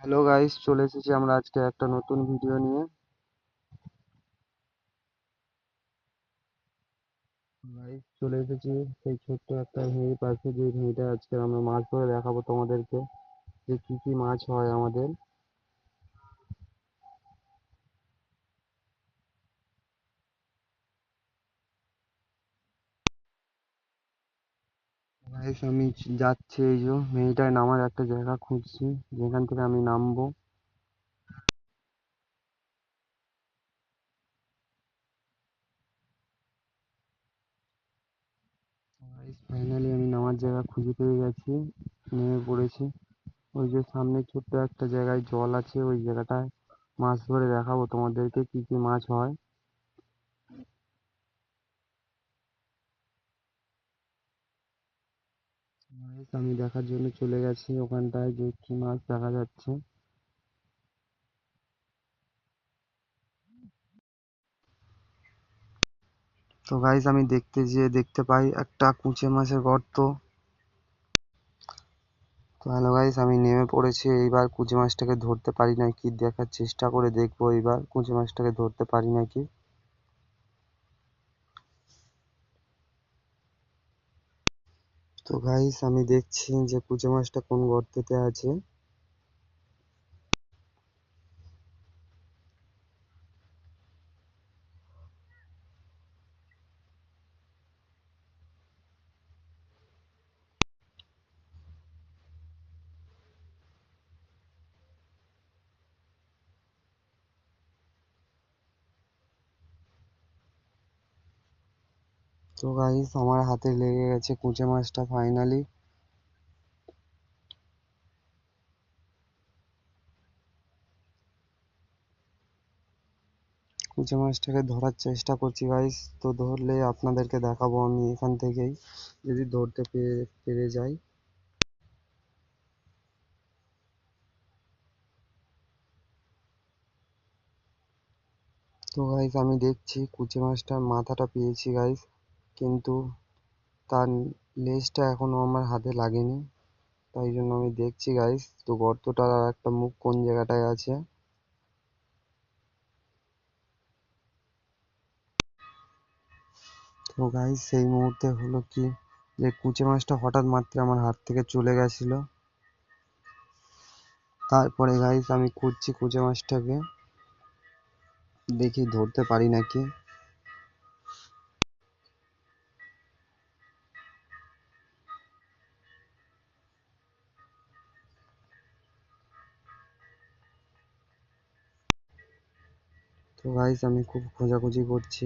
Hello guys, চলে এসেছি আমরা আজকে একটা নতুন ভিডিও নিয়ে। গাইস চলে এসেছি সেই ছোট্ট একটা ভেড়ির পাশে, যে ভেড়িটা আজকে আমরা মাছ ধরে দেখাবো তোমাদেরকে যে কি কি মাছ হয় আমাদের। গাইস আমি যাচ্ছি, এই যে ভেড়িটায় নামার একটা জায়গা খুঁজছি যেখান থেকে আমি নামবো। গাইস ফাইনালি আমি নামার জায়গা খুঁজে পেয়ে গেছি, নেমে পড়েছি। ওই যে সামনে ছোট্ট একটা জায়গায় জল আছে, ওই জায়গাটায় মাছ ধরে দেখাবো তোমাদেরকে কি কি মাছ হয়। গাইস আমি দেখার জন্য চলে গেছি ওখানটায় যে কি মাছ দেখা যাচ্ছে। তো গাইস আমি দেখতে যেয়ে দেখতে পাই একটা কুঁচে মাছের গর্ত। তো হ্যালো গাইস, আমি নেমে পড়েছি, এইবার কুঁচে মাছটাকে ধরতে পারি নাকি দেখার চেষ্টা করে দেখবো, এইবার কুঁচে মাছটাকে ধরতে পারি নাকি। তো গাইস আমি দেখছি যে কুঁচে মাছটা কোন গর্তেতে আছে। তো গাইস আমার হাতে লেগে গেছে কুঁচে মাছটা ফাইনালি। কুঁচে মাছটাকে ধরার চেষ্টা করছি গাইস, তো ধরলে আপনাদেরকে দেখাবো আমি এখান থেকেই, যদি ধরতে পেরে পেরে যাই। তো গাইস আমি দেখছি কুচে মাছটার মাথাটা পেয়েছি গাইস, কিন্তু তার লেজটা এখনো আমার হাতে লাগেনি। তাই জন্য আমি দেখছি গাইস, তো গর্তটার আর একটা মুখ কোন জায়গাটায় আছে। তো গাইস সেই মুহূর্তে হলো কি, যে কুচে মাছটা হঠাৎ মাত্র আমার হাত থেকে চলে গেছিল। তারপরে গাইস আমি খুঁজছি কুচে মাছটাকে, দেখি ধরতে পারি নাকি। তো গাইস আমি খুব খোঁজাখুঁজি করছি।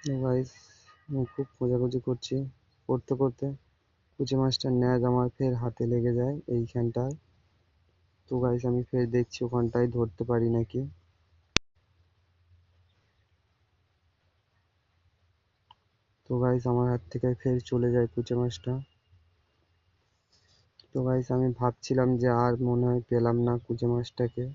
তো গাইস আমি খুব খোঁজাখুঁজি করছি, করতে করতে কুচি মাছটার ন্যাজ আমার ফের হাতে লেগে যায় এইখানটায়। তো গাইস আমি ফের দেখছি ওখানটায় ধরতে পারি নাকি। তো গাইস আমার হাত থেকে ফের চলে যায় কুচে মাছটা। তো গাইস আমি ভাবছিলাম যে আর মনে হয় পেলাম না কুচে মাছটাকে।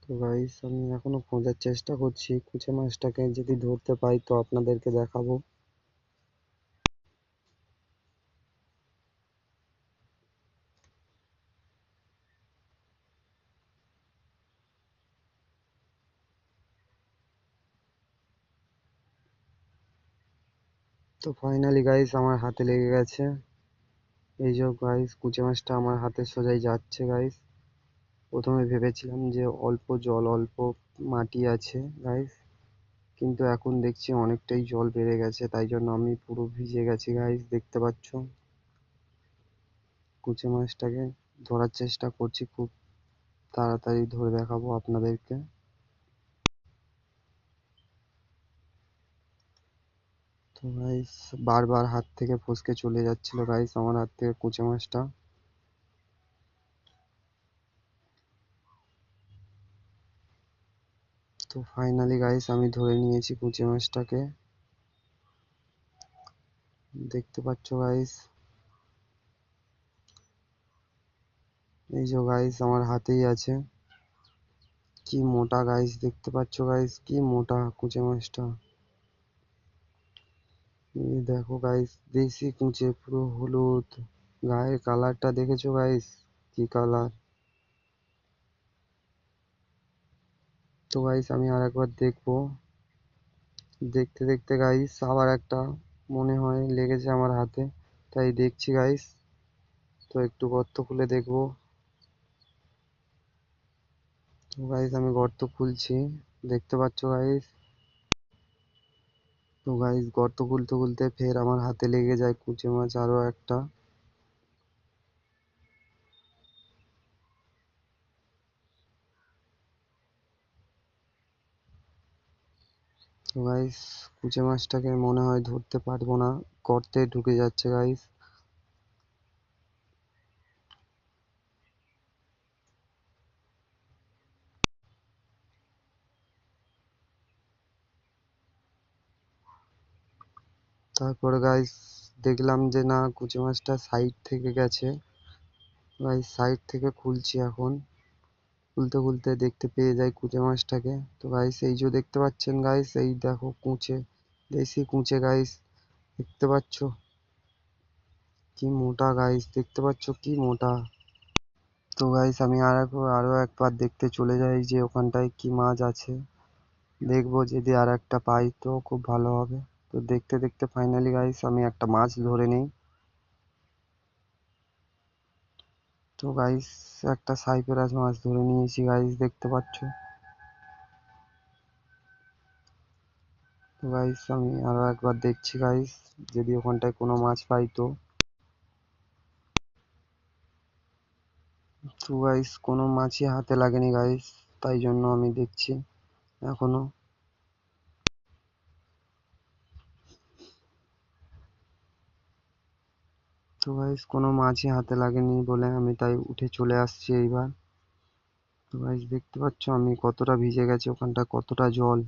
তো গাইস আমি এখনো খোঁজার চেষ্টা করছি কুচে মাছটাকে, যদি ধরতে পাই তো আপনাদেরকে দেখাবো। তো ফাইনালি গাইস আমার হাতে লেগে গেছে। এই যে গাইস কুচে মাছটা আমার হাতে সোজাই যাচ্ছে গাইস। প্রথমে ভেবেছিলাম যে অল্প জল অল্প মাটি আছে গাইস, কিন্তু এখন দেখছি অনেকটাই জল বেড়ে গেছে, তাই জন্য আমি পুরো ভিজে গেছি গাইস, দেখতে পাচ্ছ। কুচে মাছটাকে ধরার চেষ্টা করছি, খুব তাড়াতাড়ি ধরে দেখাবো আপনাদেরকে। তো গাইস বারবার হাত থেকে ফসকে চলে যাচ্ছিল গাইস আমার হাত থেকে কুচে মাছটা। তো ফাইনালি গাইস আমি ধরে নিয়েছি কুচে মাছটাকে, দেখতে পাচ্ছ গাইস। এই যে গাইস আমার হাতেই আছে। কি মোটা গাইস, দেখতে পাচ্ছ গাইস কি মোটা কুচে মাছটা। এই দেখো গাইস, দেশি কুঁচে, পুরো হলুদ। গায়ের কালারটা দেখেছো গাইস, কি কালার। তো গাইস আমি আর একবার দেখবো। দেখতে দেখতে গাইস আবার একটা মনে হয় লেগেছে আমার হাতে, তাই দেখছি গাইস। তো একটু গর্ত খুলে দেখবো। তো গাইস আমি গর্ত খুলছি, দেখতে পাচ্ছ গাইস। তো গাইস গর্ত খুলতে খুলতে ফের আমার হাতে লেগে যায় কুচে মাছ আরো একটা। তো গাইস কুচে মাছটাকে মনে হয় ধরতে পারবো না, গর্তে ঢুকে যাচ্ছে গাইস। তারপরে গাইস দেখলাম যে না, কুচে মাছটা সাইড থেকে গেছে। গাইস সাইড থেকে খুলছি এখন, খুলতে খুলতে দেখতে পেয়ে যাই কুচে মাছটাকে। তো গাইস এই যে দেখতে পাচ্ছেন গাইস, এই দেখো কুঁচে, দেশি কুঁচে গাইস, দেখতে পাচ্ছ কি মোটা গাইস, দেখতে পাচ্ছ কি মোটা। তো গাইস আমি আরো একবার দেখতে চলে যাই যে ওখানটায় কি মাছ আছে। দেখবো যদি আর একটা পাই তো খুব ভালো হবে। তো দেখতে দেখতে ফাইনালি গাইস আমি একটা মাছ ধরে নিই। তো গাইস একটা সাইপ্রাস মাছ ধরে নিয়েছি গাইস, দেখতে পাচ্ছ। তো গাইস আমি আরো একবার দেখছি গাইস, যদি ওখানটায় কোনো মাছ পাই তো। তো গাইস কোনো মাছই হাতে লাগেনি গাইস, তাই জন্য আমি দেখছি এখনো। তো গাইস কোনো মাছই হাতে লাগেনি বলে আমি তাই উঠে চলে আসছি এইবার। তো গাইস দেখতে পাচ্ছ আমি কতটা ভিজে গেছি, ওখানটা কতটা জল,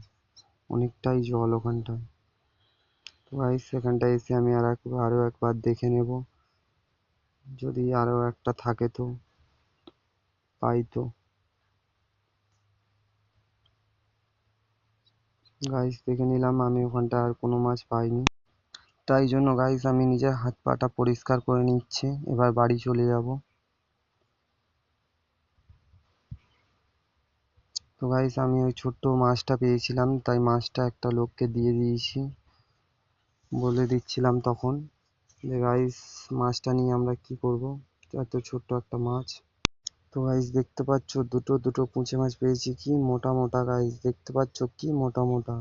অনেকটাই জল ওখানটায়। তো গাইস সেখানটায় এসে আমি আরো একবার দেখে নেব, যদি আরো একটা থাকে তো, পাই তো। গাইস দেখে নিলাম আমি ওখানটা আর কোনো মাছ পাইনি, তাই জন্য গাইস আমি নিজের হাত পাটা পরিষ্কার করে নিচ্ছি, এবার বাড়ি চলে যাব। তো গাইস আমি ওই ছোট্ট মাছটা পেয়েছিলাম, তাই মাছটা একটা লোককে দিয়ে দিয়েছি। বলে দিচ্ছিলাম তখন যে গাইস মাছটা নিয়ে আমরা কি করব, এত ছোট্ট একটা মাছ। তো গাইস দেখতে পাচ্ছ দুটো দুটো পুঁচে মাছ পেয়েছি, কি মোটা মোটা গাইস, দেখতে পাচ্ছ কি মোটা মোটা।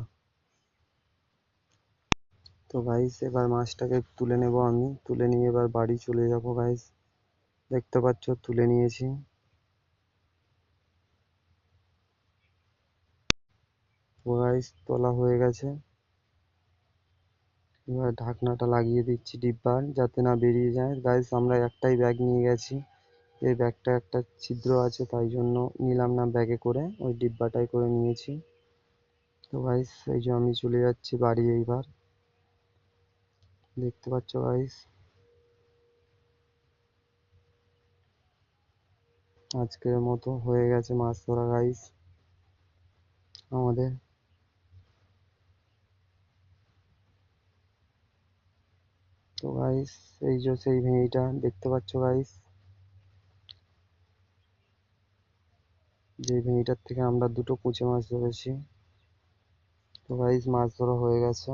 তো গাইস এবার মাছটাকে তুলে নেব, আমি তুলে নিয়ে এবার বাড়ি চলে যাব গাইস। দেখতে পাচ্ছ তুলে নিয়েছি। তো গাইস তোলা হয়ে গেছে, এবার ঢাকনাটা লাগিয়ে দিচ্ছি ডিব্বার, যাতে না বেরিয়ে যায়। গাইস আমরা একটাই ব্যাগ নিয়ে গেছি, এই ব্যাগটা একটা ছিদ্র আছে, তাই জন্য নিলাম না ব্যাগে করে, ওই ডিব্বাটাই করে নিয়েছি। তো গাইস এই যে আমি চলে যাচ্ছি বাড়ি এইবার, দেখতে পাচ্ছ গাইস। আজকের মতো হয়ে গেছে মাছ ধরা গাইস আমাদের। তো গাইস এই যে সেই ভেড়িটা দেখতে পাচ্ছ গাইস, যে ভেড়িটার থেকে আমরা দুটো কুচে মাছ ধরেছি। তো গাইস মাছ ধরা হয়ে গেছে।